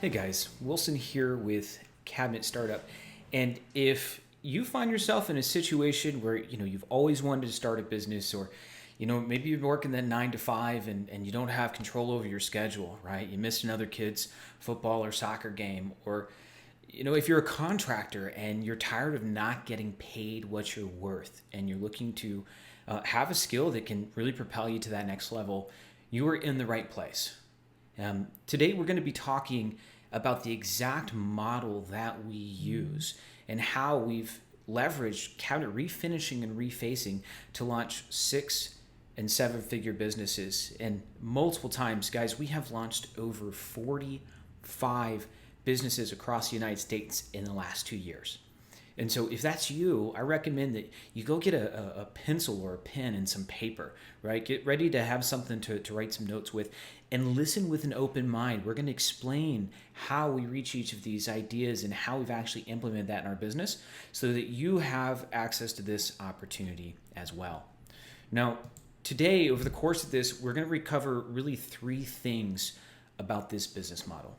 Hey guys, Wilson here with Cabinet Startup. And if you find yourself in a situation where you've always wanted to start a business, or maybe you're working that 9 to 5 and you don't have control over your schedule, right? You missed another kid's football or soccer game, or if you're a contractor and you're tired of not getting paid what you're worth and you're looking to have a skill that can really propel you to that next level, you are in the right place. Today we're going to be talking about the exact model that we use and how we've leveraged cabinet refinishing and refacing to launch 6 and 7 figure businesses. And multiple times, guys, we have launched over 45 businesses across the United States in the last 2 years. And so if that's you, I recommend that you go get a pencil or a pen and some paper, right? Get ready to have something to write some notes with and listen with an open mind. We're going to explain how we reach each of these ideas and how we've actually implemented that in our business so that you have access to this opportunity as well. Now, today, over the course of this, we're going to recover really 3 things about this business model.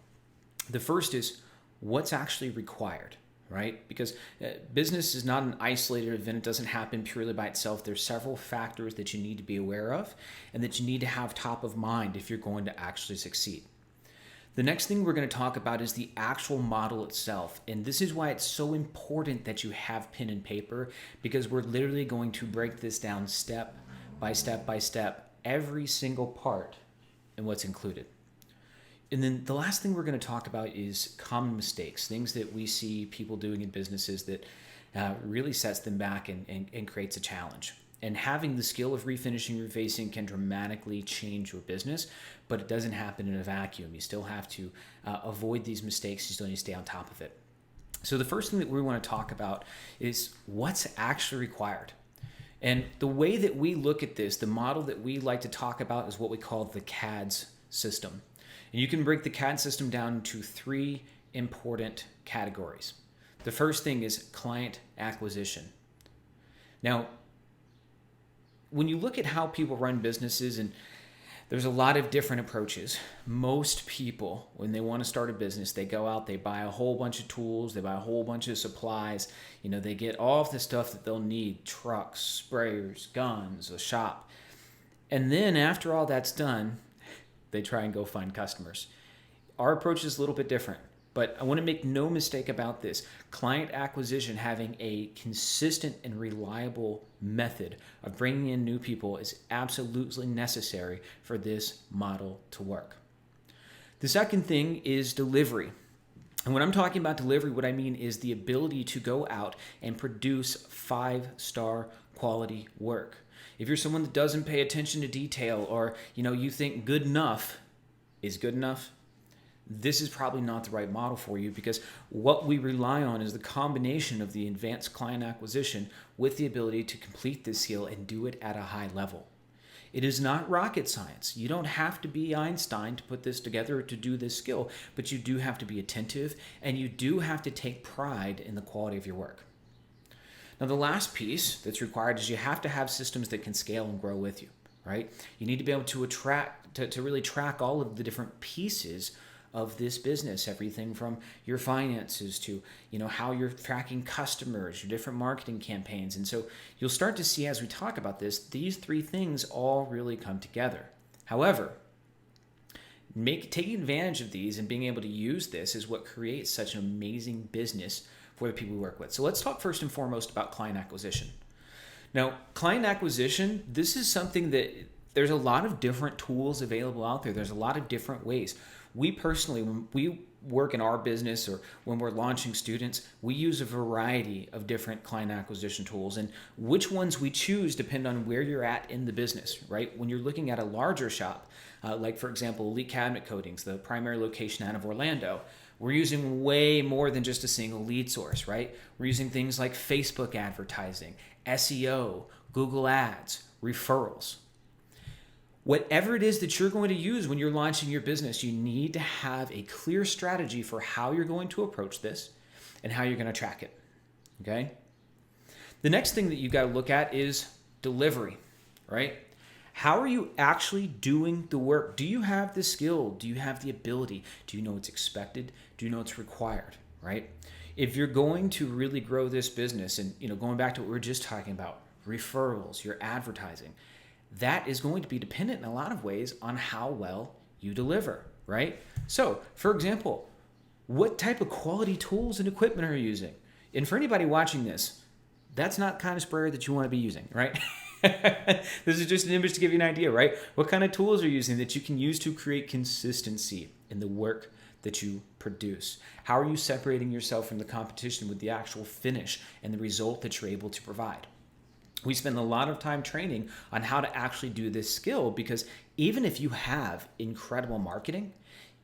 The first is what's actually required. Right? Because business is not an isolated event. It doesn't happen purely by itself. There's several factors that you need to be aware of and that you need to have top of mind if you're going to actually succeed. The next thing we're going to talk about is the actual model itself. And this is why it's so important that you have pen and paper, because we're literally going to break this down step by step by step, every single part and what's included. And then the last thing we're going to talk about is common mistakes, things that we see people doing in businesses that really sets them back and creates a challenge. And having the skill of refinishing, refacing can dramatically change your business, but it doesn't happen in a vacuum. You still have to avoid these mistakes. You still need to stay on top of it. So the first thing that we want to talk about is what's actually required. And the way that we look at this, the model that we like to talk about is what we call the CADS system. And you can break the CAD system down into 3 important categories. The first thing is client acquisition. Now, when you look at how people run businesses, and there's a lot of different approaches. Most people, when they want to start a business, they go out, they buy a whole bunch of tools, they buy a whole bunch of supplies. They get all of the stuff that they'll need: trucks, sprayers, guns, a shop. And then after all that's done, they try and go find customers. Our approach is a little bit different, but I want to make no mistake about this. Client acquisition, having a consistent and reliable method of bringing in new people, is absolutely necessary for this model to work. The second thing is delivery. And when I'm talking about delivery, what I mean is the ability to go out and produce 5-star quality work. If you're someone that doesn't pay attention to detail, or you think good enough is good enough, this is probably not the right model for you, because what we rely on is the combination of the advanced client acquisition with the ability to complete this skill and do it at a high level. It is not rocket science. You don't have to be Einstein to put this together, to do this skill, but you do have to be attentive, and you do have to take pride in the quality of your work. Now, the last piece that's required is you have to have systems that can scale and grow with you, right? You need to be able to really track all of the different pieces of this business, everything from your finances to, how you're tracking customers, your different marketing campaigns. And so you'll start to see, as we talk about this, these 3 things all really come together. However, taking advantage of these and being able to use this is what creates such an amazing business for the people we work with. So let's talk first and foremost about client acquisition. Now, client acquisition, this is something that there's a lot of different tools available out there. There's a lot of different ways. We personally, when we work in our business or when we're launching students, we use a variety of different client acquisition tools, and which ones we choose depend on where you're at in the business, right? When you're looking at a larger shop, like for example, Elite Cabinet Coatings, the primary location out of Orlando, we're using way more than just a single lead source, right? We're using things like Facebook advertising, SEO, Google Ads, referrals. Whatever it is that you're going to use when you're launching your business, you need to have a clear strategy for how you're going to approach this and how you're going to track it, okay? The next thing that you got to look at is delivery, right? How are you actually doing the work? Do you have the skill? Do you have the ability? Do you know what's expected? Do you know what's required, right? If you're going to really grow this business, and going back to what we were just talking about, referrals, your advertising, that is going to be dependent in a lot of ways on how well you deliver, right? So, for example, what type of quality tools and equipment are you using? And for anybody watching this, that's not the kind of sprayer that you want to be using, right? This is just an image to give you an idea, right? What kind of tools are you using that you can use to create consistency in the work that you produce? How are you separating yourself from the competition with the actual finish and the result that you're able to provide? We spend a lot of time training on how to actually do this skill, because even if you have incredible marketing,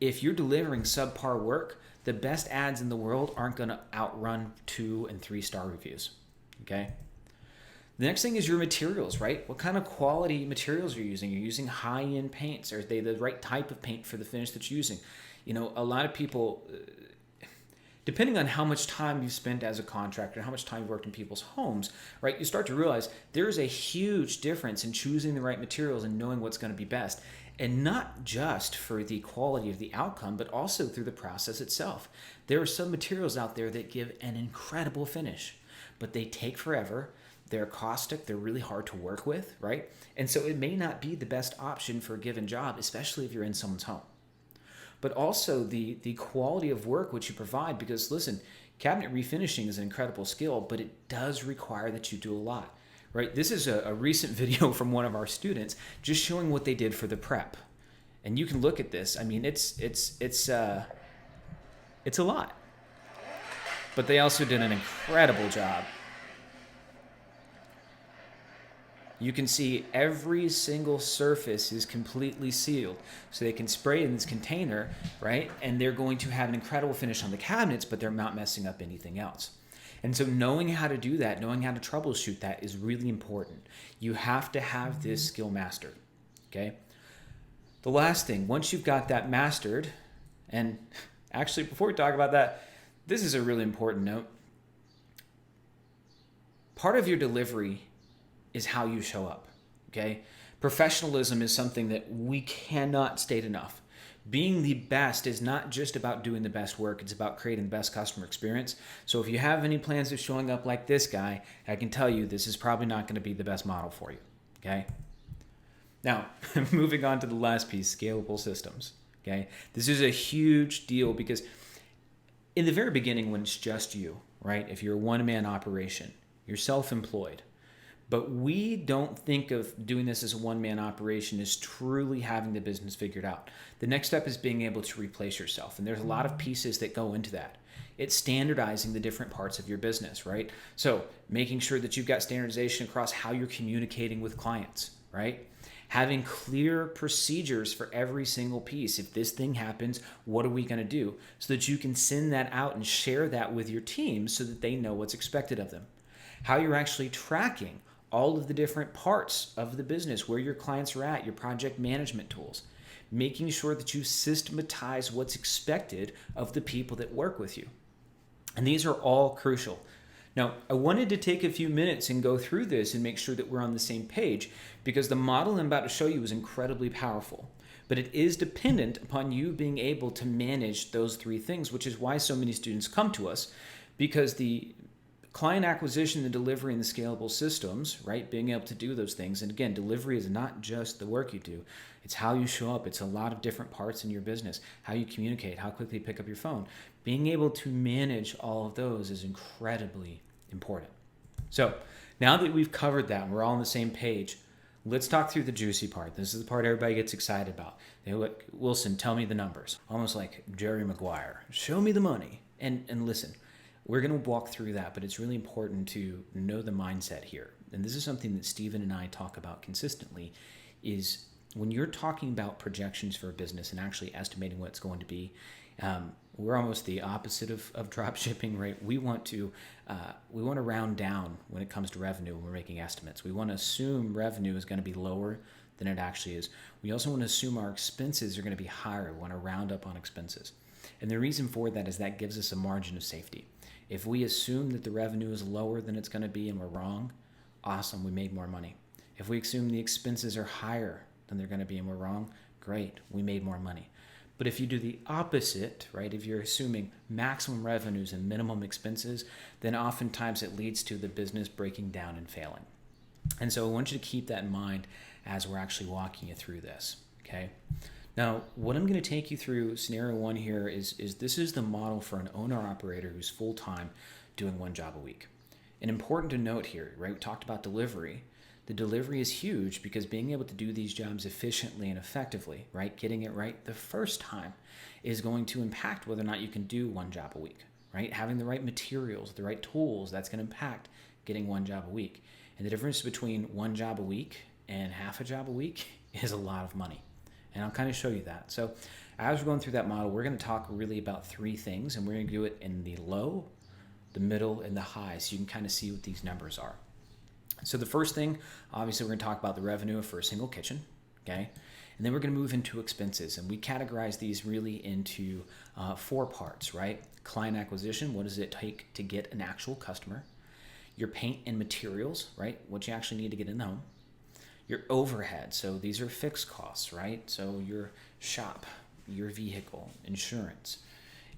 if you're delivering subpar work, the best ads in the world aren't going to outrun 2 and 3 star reviews. Okay. The next thing is your materials, right? What kind of quality materials are you using? You're using high-end paints. Are they the right type of paint for the finish that you're using? A lot of people, depending on how much time you've spent as a contractor, how much time you've worked in people's homes, right, you start to realize there's a huge difference in choosing the right materials and knowing what's going to be best. And not just for the quality of the outcome, but also through the process itself. There are some materials out there that give an incredible finish, but they take forever. They're caustic. They're really hard to work with, right? And so it may not be the best option for a given job, especially if you're in someone's home. But also the quality of work which you provide, because listen, cabinet refinishing is an incredible skill, but it does require that you do a lot, right? This is a recent video from one of our students just showing what they did for the prep. And you can look at this. I mean, it's a lot. But they also did an incredible job. You can see every single surface is completely sealed. So they can spray in this container, right? And they're going to have an incredible finish on the cabinets, but they're not messing up anything else. And so knowing how to do that, knowing how to troubleshoot that is really important. You have to have this skill mastered, okay? The last thing, once you've got that mastered, and actually before we talk about that, this is a really important note. Part of your delivery is how you show up, okay? Professionalism is something that we cannot state enough. Being the best is not just about doing the best work, it's about creating the best customer experience. So if you have any plans of showing up like this guy, I can tell you this is probably not going to be the best model for you, okay? Now, moving on to the last piece, scalable systems, okay? This is a huge deal because in the very beginning when it's just you, right? If you're a one-man operation, you're self-employed, but we don't think of doing this as a one-man operation as truly having the business figured out. The next step is being able to replace yourself. And there's a lot of pieces that go into that. It's standardizing the different parts of your business, right? So making sure that you've got standardization across how you're communicating with clients, right? Having clear procedures for every single piece. If this thing happens, what are we going to do? So that you can send that out and share that with your team so that they know what's expected of them. How you're actually tracking all of the different parts of the business, where your clients are at, your project management tools, making sure that you systematize what's expected of the people that work with you. And these are all crucial. Now, I wanted to take a few minutes and go through this and make sure that we're on the same page, because the model I'm about to show you is incredibly powerful. But it is dependent upon you being able to manage those 3 things, which is why so many students come to us, because the client acquisition, the delivery, and the scalable systems, right? Being able to do those things. And again, delivery is not just the work you do. It's how you show up. It's a lot of different parts in your business. How you communicate, how quickly you pick up your phone. Being able to manage all of those is incredibly important. So now that we've covered that and we're all on the same page, let's talk through the juicy part. This is the part everybody gets excited about. They look, Wilson, tell me the numbers. Almost like Jerry Maguire. Show me the money. And listen, we're going to walk through that, but it's really important to know the mindset here. And this is something that Steven and I talk about consistently, is when you're talking about projections for a business and actually estimating what it's going to be, we're almost the opposite of drop shipping, right? We want to round down when it comes to revenue when we're making estimates. We want to assume revenue is going to be lower than it actually is. We also want to assume our expenses are going to be higher. We want to round up on expenses. And the reason for that is that gives us a margin of safety. If we assume that the revenue is lower than it's going to be and we're wrong, awesome, we made more money. If we assume the expenses are higher than they're going to be and we're wrong, great, we made more money. But if you do the opposite, right, if you're assuming maximum revenues and minimum expenses, then oftentimes it leads to the business breaking down and failing. And so I want you to keep that in mind as we're actually walking you through this, okay? Now, what I'm going to take you through, scenario one here, is this is the model for an owner-operator who's full-time doing one job a week. And important to note here, right, we talked about delivery. The delivery is huge because being able to do these jobs efficiently and effectively, right, getting it right the first time is going to impact whether or not you can do one job a week, right? Having the right materials, the right tools, that's going to impact getting one job a week. And the difference between one job a week and half a job a week is a lot of money. And I'll kind of show you that. So as we're going through that model, we're going to talk really about three things, and we're going to do it in the low, the middle, and the high, so you can kind of see what these numbers are. So the first thing, obviously, we're going to talk about the revenue for a single kitchen, okay? And then we're going to move into expenses, and we categorize these really into 4 parts, right? Client acquisition, what does it take to get an actual customer? Your paint and materials, right? What you actually need to get in the home. Your overhead, so these are fixed costs, right? So your shop, your vehicle, insurance.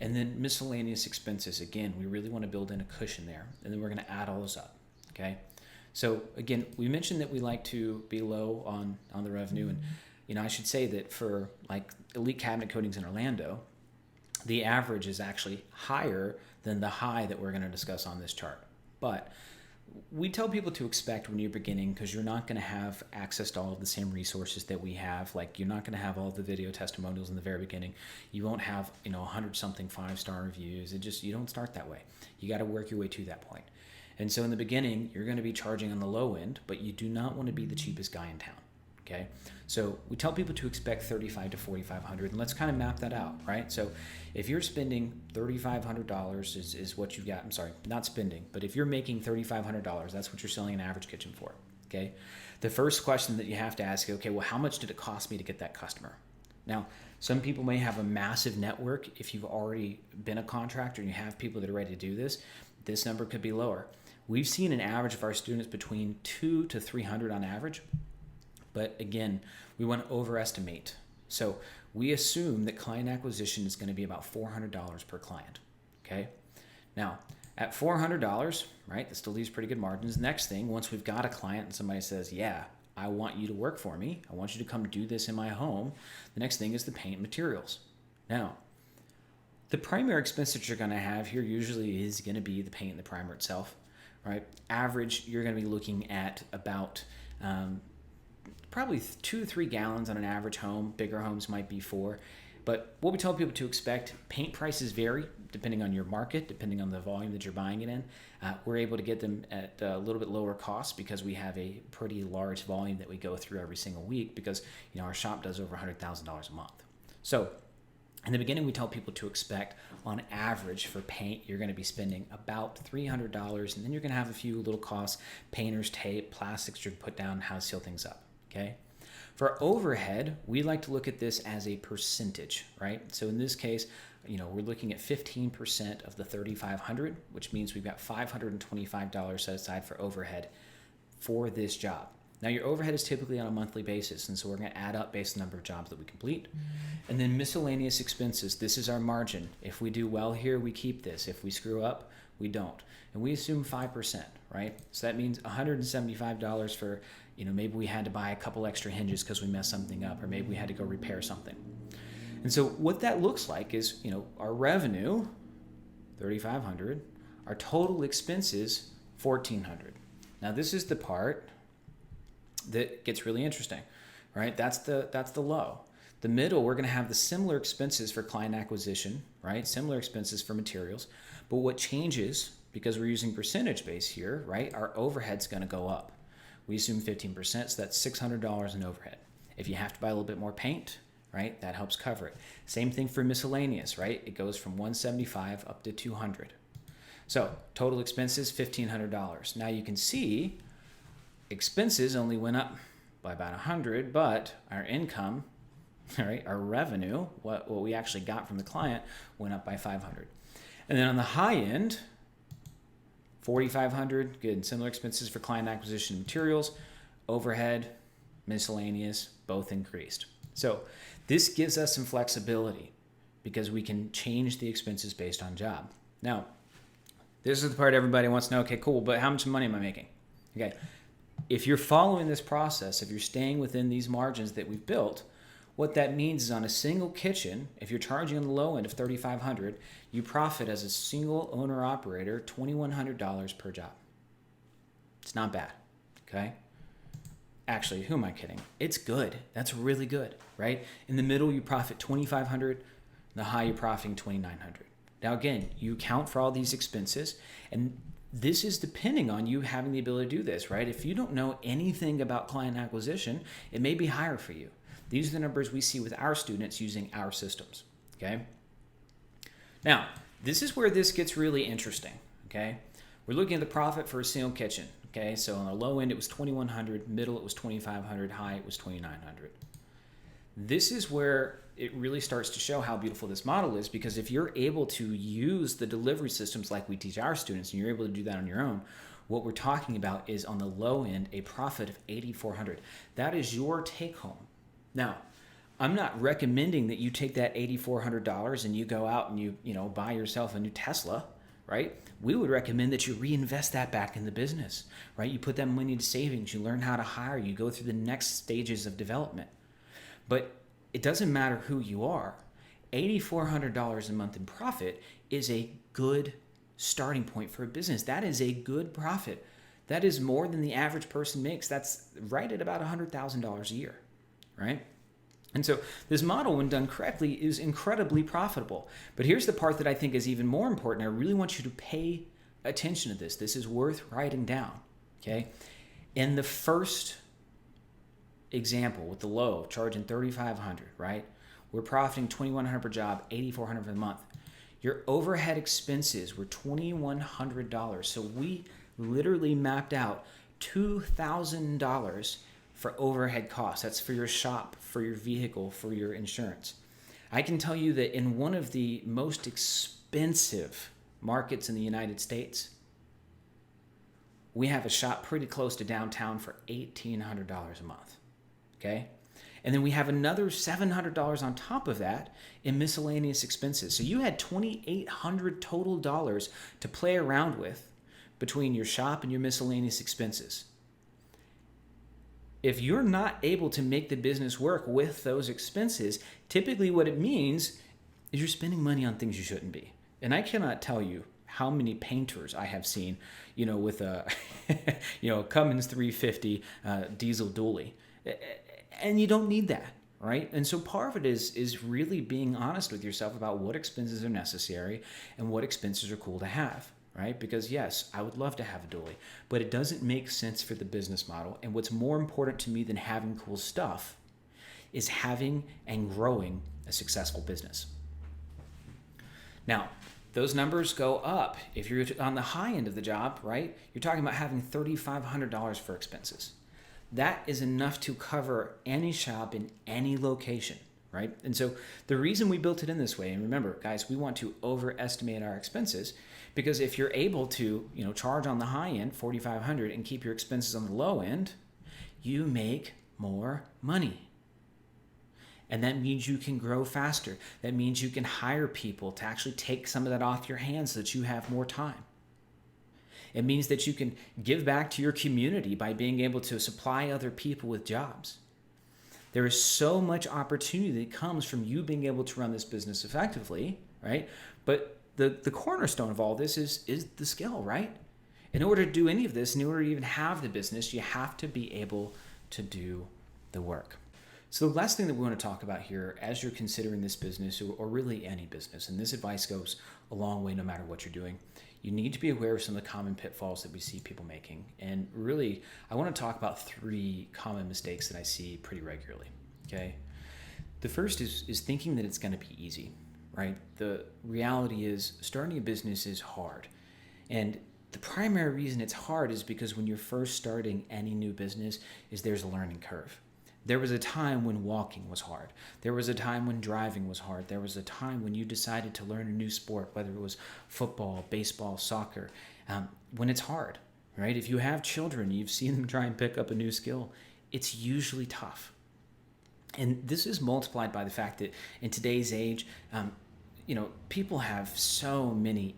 And then miscellaneous expenses, again, we really want to build in a cushion there. And then we're going to add all those up, okay? So again, we mentioned that we like to be low on the revenue. And, you know, I should say that for like Elite Cabinet Coatings in Orlando, the average is actually higher than the high that we're going to discuss on this chart. But we tell people to expect when you're beginning, because you're not going to have access to all of the same resources that we have. Like, you're not going to have all the video testimonials in the very beginning. You won't have, 100 something 5-star reviews. You don't start that way. You got to work your way to that point. And so in the beginning, you're going to be charging on the low end, but you do not want to be the cheapest guy in town. Okay, so we tell people to expect $3,500 to $4,500, and let's kind of map that out, right? So if you're spending $3,500 is what you got. I'm sorry, not spending, but if you're making $3,500, that's what you're selling an average kitchen for. Okay, the first question that you have to ask, okay, well, how much did it cost me to get that customer? Now, some people may have a massive network. If you've already been a contractor and you have people that are ready to do this, this number could be lower. We've seen an average of our students between $200 to $300 on average. But again, we want to overestimate. So we assume that client acquisition is going to be about $400 per client. Okay. Now, at $400, right, that still leaves pretty good margins. Next thing, once we've got a client and somebody says, yeah, I want you to work for me, I want you to come do this in my home, the next thing is the paint materials. Now, the primary expense that you're going to have here usually is going to be the paint and the primer itself, right? Average, you're going to be looking at about probably 2 to 3 gallons on an average home. Bigger homes might be 4. But what we tell people to expect, paint prices vary depending on your market, depending on the volume that you're buying it in. We're able to get them at a little bit lower cost because we have a pretty large volume that we go through every single week, because our shop does over $100,000 a month. So in the beginning, we tell people to expect, on average, for paint, you're going to be spending about $300, and then you're going to have a few little costs: painter's tape, plastics you're put down, how to seal things up. Okay. For overhead, we like to look at this as a percentage, right? So in this case, we're looking at 15% of the $3,500, which means we've got $525 set aside for overhead for this job. Now, your overhead is typically on a monthly basis, and so we're going to add up based on the number of jobs that we complete. And then miscellaneous expenses, this is our margin. If we do well here, we keep this. If we screw up, we don't. And we assume 5%, right? So that means $175 for, maybe we had to buy a couple extra hinges because we messed something up, or maybe we had to go repair something. And so what that looks like is, our revenue, $3,500, our total expenses, $1,400. Now, this is the part that gets really interesting, right? That's the low. The middle, we're going to have the similar expenses for client acquisition, right? Similar expenses for materials. But what changes, because we're using percentage base here, right? Our overhead's going to go up. We assume 15%, so that's $600 in overhead. If you have to buy a little bit more paint, right, that helps cover it. Same thing for miscellaneous, right? It goes from $175 up to $200. So total expenses, $1,500. Now you can see expenses only went up by about $100, but our income, all right, our revenue, what we actually got from the client, went up by $500. And then on the high end, $4,500, good, similar expenses for client acquisition and materials. overhead, miscellaneous, both increased. So this gives us some flexibility because we can change the expenses based on job. Now, this is the part everybody wants to know, okay, cool, but how much money am I making? Okay, if you're following this process, if you're staying within these margins that we've built, what that means is on a single kitchen, if you're charging on the low end of $3,500, you profit as a single owner operator $2,100 per job. It's not bad, okay? Actually, who am I kidding? It's good. That's really good, right? In the middle, you profit $2,500. In the high, you're profiting $2,900. Now, again, you account for all these expenses, and this is depending on you having the ability to do this, right? If you don't know anything about client acquisition, it may be higher for you. These are the numbers we see with our students using our systems, okay? Now, this is where this gets really interesting, okay? We're looking at the profit for a single kitchen, okay? So on the low end, it was $2,100, middle, it was $2,500, high, it was $2,900. This is where it really starts to show how beautiful this model is, because if you're able to use the delivery systems like we teach our students, and you're able to do that on your own, what we're talking about is on the low end, a profit of $8,400. That is your take home. Now, I'm not recommending that you take that $8,400 and you go out and you buy yourself a new Tesla, right? We would recommend that you reinvest that back in the business, right? You put that money into savings, you learn how to hire, you go through the next stages of development. But it doesn't matter who you are. $8,400 a month in profit is a good starting point for a business. That is a good profit. That is more than the average person makes. That's right at about $100,000 a year, right? And so this model, when done correctly, is incredibly profitable. But here's the part that I think is even more important. I really want you to pay attention to this. This is worth writing down, okay? In the first example with the low, charging $3,500, right? We're profiting $2,100 per job, $8,400 for the month. Your overhead expenses were $2,100. So we literally mapped out $2,000 for overhead costs. That's for your shop, for your vehicle, for your insurance. I can tell you that in one of the most expensive markets in the United States, we have a shop pretty close to downtown for $1,800 a month. Okay? And then we have another $700 on top of that in miscellaneous expenses. So you had $2,800 total dollars to play around with between your shop and your miscellaneous expenses. If you're not able to make the business work with those expenses, typically what it means is you're spending money on things you shouldn't be. And I cannot tell you how many painters I have seen, with a, Cummins 350 diesel dually. And you don't need that, right? And so part of it is really being honest with yourself about what expenses are necessary and what expenses are cool to have, right? Because yes, I would love to have a dually, but it doesn't make sense for the business model. And what's more important to me than having cool stuff is having and growing a successful business. Now, those numbers go up. If you're on the high end of the job, right, you're talking about having $3,500 for expenses. That is enough to cover any shop in any location, right? And so the reason we built it in this way, and remember, guys, we want to overestimate our expenses, because if you're able to, charge on the high end, $4,500, and keep your expenses on the low end, you make more money. And that means you can grow faster. That means you can hire people to actually take some of that off your hands so that you have more time. It means that you can give back to your community by being able to supply other people with jobs. There is so much opportunity that comes from you being able to run this business effectively, right? But the cornerstone of all this is the skill, right? In order to do any of this, in order to even have the business, you have to be able to do the work. So the last thing that we want to talk about here as you're considering this business, or really any business, and this advice goes a long way no matter what you're doing, you need to be aware of some of the common pitfalls that we see people making. And really, I want to talk about 3 common mistakes that I see pretty regularly, okay? The first is thinking that it's going to be easy, right? The reality is starting a business is hard. And the primary reason it's hard is because when you're first starting any new business there's a learning curve. There was a time when walking was hard. There was a time when driving was hard. There was a time when you decided to learn a new sport, whether it was football, baseball, soccer, when it's hard. right? If you have children, you've seen them try and pick up a new skill, it's usually tough. And this is multiplied by the fact that in today's age, people have so many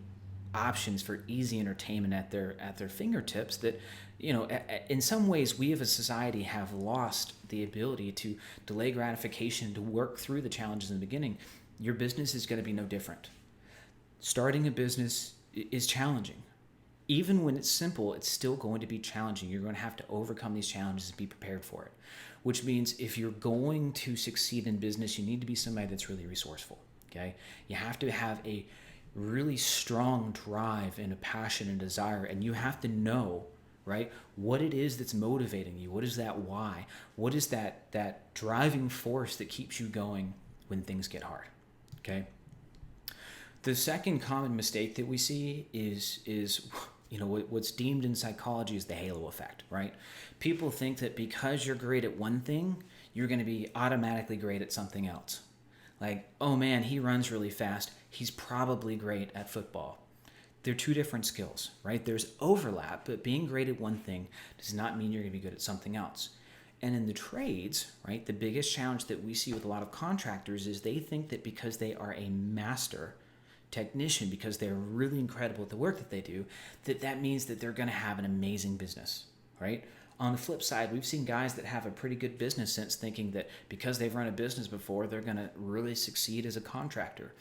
options for easy entertainment at their fingertips that, in some ways we as a society have lost the ability to delay gratification, to work through the challenges in the beginning. Your business is going to be no different. Starting a business is challenging. Even when it's simple, it's still going to be challenging. You're going to have to overcome these challenges and be prepared for it, which means if you're going to succeed in business, you need to be somebody that's really resourceful, okay? You have to have a really strong drive and a passion and desire, and you have to know, right, what it is that's motivating you. What is that why? What is that driving force that keeps you going when things get hard, okay? The second common mistake that we see is what's deemed in psychology is the halo effect, right? People think that because you're great at one thing, you're going to be automatically great at something else. Like, oh man, he runs really fast. He's probably great at football. They're two different skills, right? There's overlap, but being great at one thing does not mean you're going to be good at something else. And in the trades, right, the biggest challenge that we see with a lot of contractors is they think that because they are a master technician, because they're really incredible at the work that they do, that means that they're going to have an amazing business, right? On the flip side, we've seen guys that have a pretty good business sense thinking that because they've run a business before, they're going to really succeed as a contractor.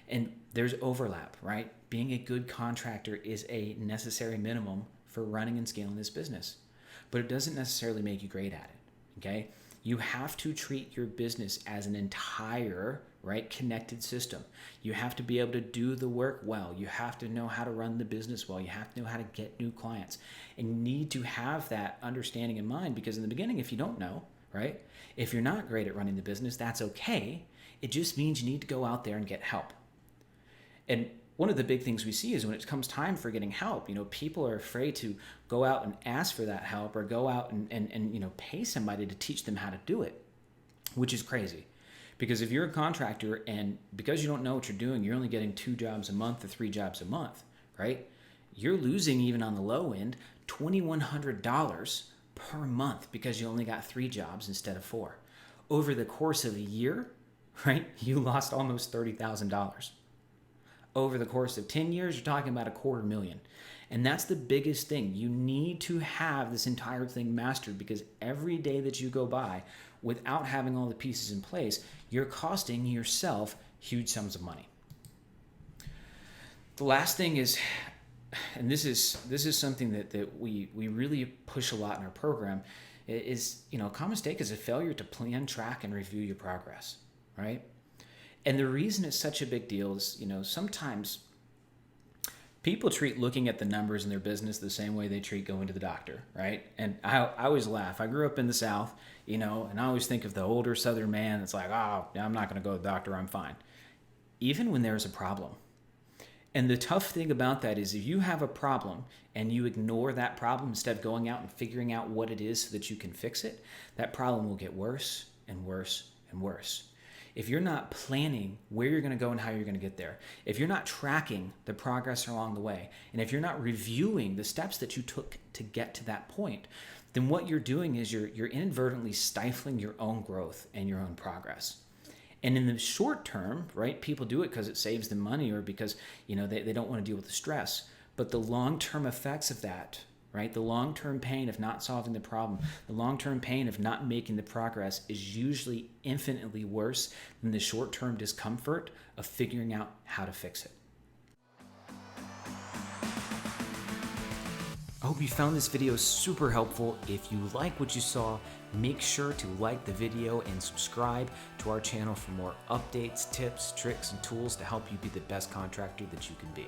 And there's overlap, right? Being a good contractor is a necessary minimum for running and scaling this business, but it doesn't necessarily make you great at it, okay? You have to treat your business as an entire, right, connected system. You have to be able to do the work well. You have to know how to run the business well. You have to know how to get new clients. And you need to have that understanding in mind, because in the beginning, if you don't know, right, if you're not great at running the business, that's okay. It just means you need to go out there and get help. And one of the big things we see is when it comes time for getting help, people are afraid to go out and ask for that help, or go out and pay somebody to teach them how to do it, which is crazy. Because if you're a contractor and because you don't know what you're doing, you're only getting 2 jobs a month or 3 jobs a month, right? You're losing, even on the low end, $2,100 per month because you only got 3 jobs instead of 4. Over the course of a year, right, you lost almost $30,000. Over the course of 10 years, you're talking about $250,000. And that's the biggest thing. You need to have this entire thing mastered, because every day that you go by without having all the pieces in place, you're costing yourself huge sums of money. The last thing is, and this is something that we really push a lot in our program, is, a common mistake is a failure to plan, track, and review your progress, right? And the reason it's such a big deal is, sometimes people treat looking at the numbers in their business the same way they treat going to the doctor, right? And I always laugh. I grew up in the South, and I always think of the older Southern man that's like, oh, I'm not going to go to the doctor, I'm fine. Even when there's a problem. And the tough thing about that is, if you have a problem and you ignore that problem instead of going out and figuring out what it is so that you can fix it, that problem will get worse and worse and worse. If you're not planning where you're going to go and how you're going to get there, if you're not tracking the progress along the way, and if you're not reviewing the steps that you took to get to that point, then what you're doing is you're inadvertently stifling your own growth and your own progress. And in the short term, right, people do it because it saves them money, or because they don't want to deal with the stress. But the long-term effects of that, right, the long-term pain of not solving the problem, the long-term pain of not making the progress, is usually infinitely worse than the short-term discomfort of figuring out how to fix it. I hope you found this video super helpful. If you like what you saw, make sure to like the video and subscribe to our channel for more updates, tips, tricks, and tools to help you be the best contractor that you can be.